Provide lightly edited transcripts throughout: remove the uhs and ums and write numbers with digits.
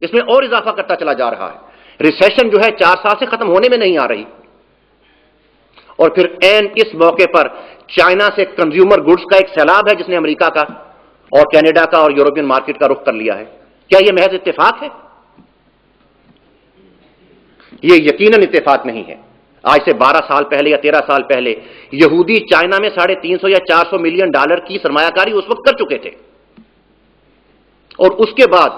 इसमें और इजाफा करता चला जा रहा है। रिसेशन जो है 4 साल से खत्म होने में नहीं आ रही, और फिर एन इस मौके पर चाइना से कंज्यूमर गुड्स का एक सैलाब है जिसने अमेरिका का और कनाडा का और यूरोपियन मार्केट का रुख कर लिया है। क्या यह महज इत्तेफाक है? यह यकीनन इत्तेफाक नहीं है। आज से 12 साल पहले या 13 साल पहले यहूदी चाइना में $350 या $400 मिलियन की सरमायाकारी उस वक्त कर चुके थे, और उसके बाद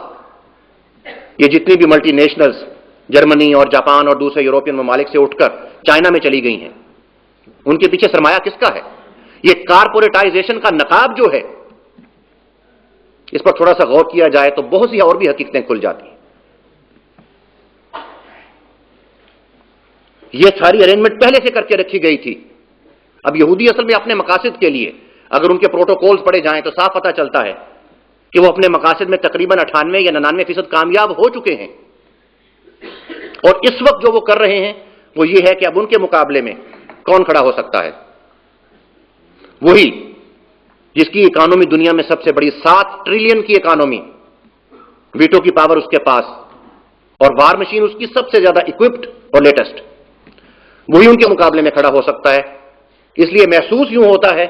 ये जितनी भी मल्टीनेशनल्स जर्मनी और जापान और दूसरे यूरोपियन ममालिक से उठकर चाइना में चली गई हैं, उनके पीछे सरमाया किसका है? ये कारपोरेटाइजेशन का नकाब जो है, इस पर थोड़ा सा गौर किया जाए तो बहुत सी और भी हकीकतें खुल जाती हैं। ये सारी अरेंजमेंट पहले से करके रखी गई थी। अब यहूदी असल में अपने मकासद के लिए अगर उनके प्रोटोकॉल्स पढ़े जाएं तो साफ पता चलता है कि वो अपने मकासद में तकरीबन 98 या 99% कामयाब हो चुके हैं, और इस वक्त जो वो कर रहे हैं वो ये है कि अब उनके मुकाबले में कौन खड़ा हो सकता है? वही जिसकी इकोनॉमी दुनिया में सबसे बड़ी, 7 ट्रिलियन की इकोनॉमी, वीटो की पावर उसके पास, और वार मशीन उसकी सबसे ज्यादा इक्विप्ड और लेटेस्ट, वही उनके मुकाबले में खड़ा हो सकता है। इसलिए महसूस यूं होता है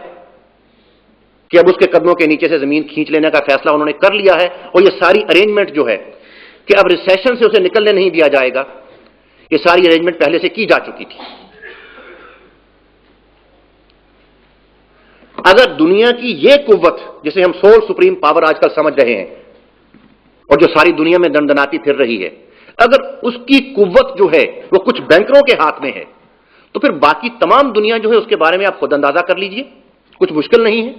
कि अब उसके कदमों के नीचे से जमीन खींच लेने का फैसला उन्होंने कर लिया है, और ये सारी अरेंजमेंट जो है कि अब रिसेशन से उसे निकलने नहीं दिया जाएगा, ये सारी अरेंजमेंट पहले से की जा चुकी थी। अगर दुनिया की ये कुव्वत जिसे हम सोल सुप्रीम पावर आजकल समझ रहे हैं और जो सारी दुनिया में दंडनाती फिर रही है, अगर उसकी कुव्वत जो है वो कुछ बैंकरों के हाथ में है, तो फिर बाकी तमाम दुनिया जो है उसके बारे में आप खुद अंदाजा कर लीजिए, कुछ मुश्किल नहीं है।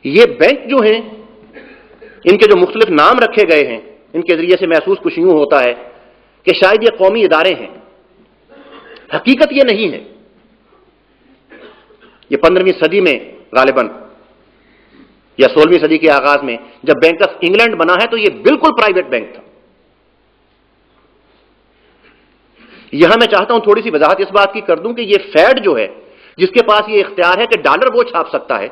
ये बैंक जो हैं, इनके जो मुख्तलिफ नाम रखे गए हैं, इनके जरिए से महसूस कुछ यूं होता है कि शायद ये कौमी इदारे हैं। हकीकत ये नहीं है। ये 15वीं सदी में गालिबन या 16वीं सदी के आगाज में जब बैंक ऑफ इंग्लैंड बना है तो ये बिल्कुल प्राइवेट बैंक था। यहां मैं चाहता हूं थोड़ी सी वजाहत इस बात की कर दूं कि ये फेड जो है, जिसके पास ये इख्तियार है कि डॉलर वो छाप सकता है,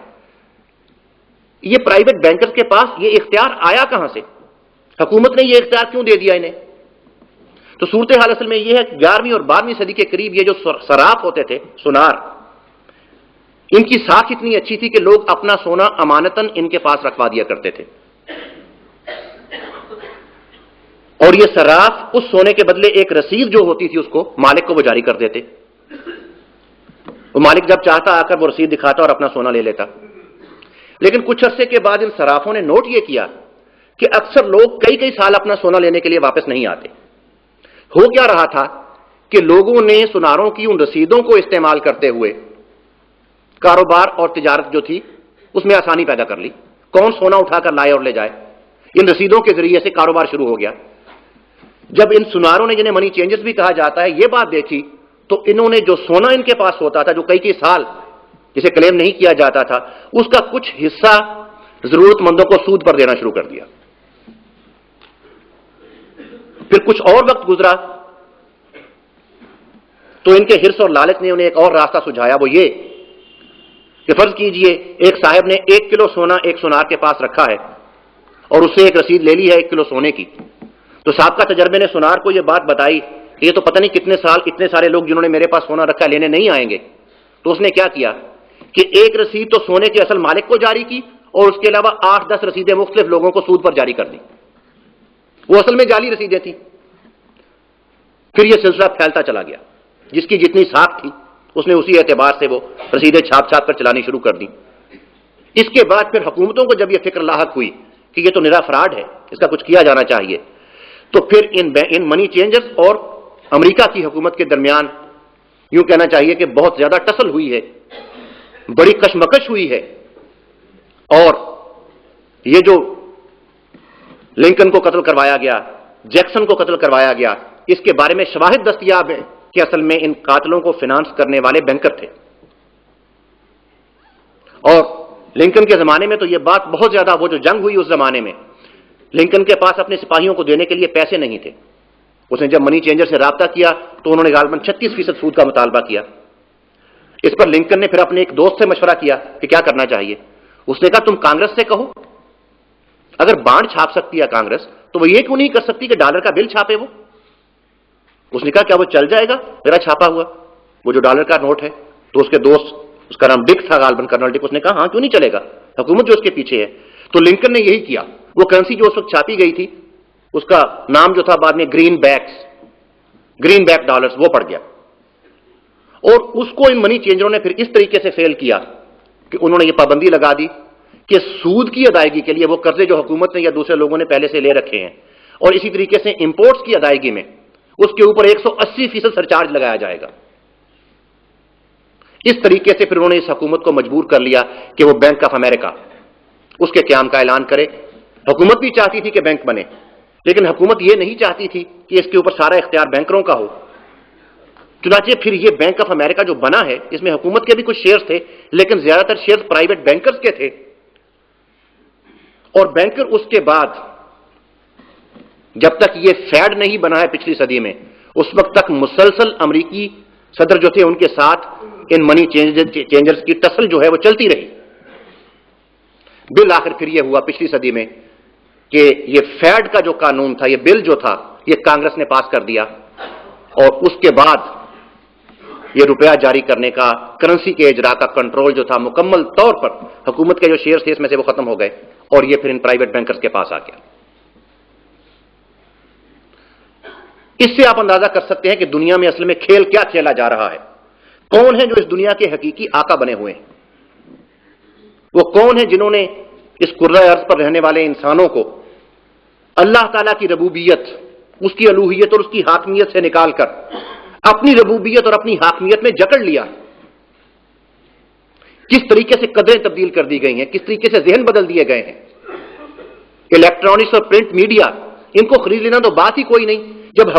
ये प्राइवेट बैंकर्स के पास ये इख्तियार आया कहां से? हुकूमत ने ये इख्तियार क्यों दे दिया इन्हें? तो सूरत हाल असल में यह है कि 11वीं और 12वीं सदी के करीब ये जो सराफ होते थे, सुनार, इनकी साख इतनी अच्छी थी कि लोग अपना सोना अमानतन इनके पास रखवा दिया करते थे, और ये सराफ उस सोने के बदले एक रसीद जो होती थी उसको मालिक को वो जारी कर देते। वो मालिक जब चाहता आकर वो रसीद दिखाता और अपना सोना ले लेता। लेकिन कुछ अरसे के बाद इन सराफों ने नोट ये किया कि अक्सर लोग कई कई साल अपना सोना लेने के लिए वापस नहीं आते। हो क्या रहा था कि लोगों ने सुनारों की उन रसीदों को इस्तेमाल करते हुए कारोबार और तिजारत जो थी उसमें आसानी पैदा कर ली। कौन सोना उठाकर लाए और ले जाए, इन रसीदों के जरिए से कारोबार शुरू हो गया। जब इन सुनारों ने, जिन्हें मनी चेंजर्स भी कहा जाता है, ये बात देखी तो इन्होंने जो सोना इनके पास होता था, जो कई कई साल जिसे क्लेम नहीं किया जाता था, उसका कुछ हिस्सा जरूरतमंदों को सूद पर देना शुरू कर दिया। फिर कुछ और वक्त गुजरा तो इनके हिर्स और लालच ने उन्हें एक और रास्ता सुझाया। वो ये कि फर्ज कीजिए एक साहब ने 1 किलो सोना एक सुनार के पास रखा है और उससे एक रसीद ले ली है 1 किलो सोने की। तो साहब का तजर्बे ने सुनार को यह बात बताई कि ये तो पता नहीं कितने साल इतने सारे लोग जिन्होंने मेरे पास सोना रखा लेने नहीं आएंगे। तो उसने क्या किया कि एक रसीद तो सोने के असल मालिक को जारी की और उसके अलावा 8-10 रसीदें मुख्तलिफ लोगों को सूद पर जारी कर दी। वो असल में जाली रसीदें थी। फिर यह सिलसिला फैलता चला गया। जिसकी जितनी साख थी उसने उसी एतबार से वो रसीदें छाप छाप कर चलानी शुरू कर दी। इसके बाद फिर हुकूमतों को जब यह फिक्र लाहक हुई कि यह तो निरा फ्रॉड है, इसका कुछ किया जाना चाहिए, तो फिर इन मनी चेंजर्स और अमेरिका की हुकूमत के दरमियान यूं कहना चाहिए कि बहुत ज्यादा टसल हुई है, बड़ी कशमकश हुई है। और ये जो लिंकन को कत्ल करवाया गया, जैक्सन को कत्ल करवाया गया, इसके बारे में शवाहिद दस्तयाब है कि असल में इन कातलों को फिनांस करने वाले बैंकर थे। और लिंकन के जमाने में तो यह बात बहुत ज्यादा, वो जो जंग हुई उस जमाने में लिंकन के पास अपने सिपाहियों को देने के लिए पैसे नहीं थे। उसने जब मनी चेंजर से राब्ता किया तो उन्होंने गालबन 36% सूद का मुतालबा किया। इस पर लिंकन ने फिर अपने एक दोस्त से मशवरा किया कि क्या करना चाहिए। उसने कहा तुम कांग्रेस से कहो अगर बांड छाप सकती है कांग्रेस, तो वो ये क्यों नहीं कर सकती कि डॉलर का बिल छापे वो? उसने कहा क्या वो चल जाएगा मेरा छापा हुआ वो जो डॉलर का नोट है? तो उसके दोस्त, उसका नाम डिक था गालबन, कर्नल डिक, उसने कहा हाँ क्यों नहीं चलेगा, हुकूमत जो उसके पीछे है। तो लिंकन ने यही किया। वो करेंसी जो उस वक्त छापी गई थी उसका नाम जो था बाद में ग्रीन बैक डॉलर्स, वो पड़ गया। और उसको इन मनी चेंजरों ने फिर इस तरीके से फेल किया कि उन्होंने ये पाबंदी लगा दी कि सूद की अदायगी के लिए वो कर्जे जो हुकूमत ने या दूसरे लोगों ने पहले से ले रखे हैं, और इसी तरीके से इंपोर्ट्स की अदायगी में उसके ऊपर 180% सरचार्ज लगाया जाएगा। इस तरीके से फिर उन्होंने इस हुकूमत को मजबूर कर लिया कि वो बैंक ऑफ अमेरिका, उसके क्याम का ऐलान करे। हुकूमत भी चाहती थी कि बैंक बने, लेकिन हुकूमत ये नहीं चाहती थी कि इसके ऊपर सारा इख्तियार बैंकरों का हो। चुनांचे फिर ये बैंक ऑफ अमेरिका जो बना है, इसमें हुकूमत के भी कुछ शेयर्स थे, लेकिन ज्यादातर शेयर्स प्राइवेट बैंकर्स के थे। और बैंकर उसके बाद जब तक ये फैड नहीं बना है पिछली सदी में, उस वक्त तक मुसलसल अमरीकी सदर जो थे उनके साथ इन मनी चेंजर्स की टसल जो है वो चलती रही। बिल आखिर फिर ये हुआ पिछली सदी में कि ये फैड का जो कानून था, ये बिल जो था, ये कांग्रेस ने पास कर दिया। और उसके बाद ये रुपया जारी करने का, करेंसी के इजरा का कंट्रोल जो था मुकम्मल तौर पर हुकूमत के जो शेयर थे इसमें से वो खत्म हो गए, और ये फिर इन प्राइवेट बैंकर्स के पास आ गया। इससे आप अंदाजा कर सकते हैं कि दुनिया में असल में खेल क्या खेला जा रहा है। कौन है जो इस दुनिया के हकीकी आका बने हुए हैं? वो कौन है जिन्होंने इस कुर्रा अर्ज पर रहने वाले इंसानों को अल्लाह ताला की रबूबियत, उसकी अलूहियत और उसकी हाकमियत से निकालकर अपनी रबूबियत और अपनी हाकमियत में जकड़ लिया। किस तरीके से कदरें तब्दील कर दी गई हैं, किस तरीके से जहन बदल दिए गए हैं। इलेक्ट्रॉनिक्स और प्रिंट मीडिया, इनको खरीद लेना तो बात ही कोई नहीं। जब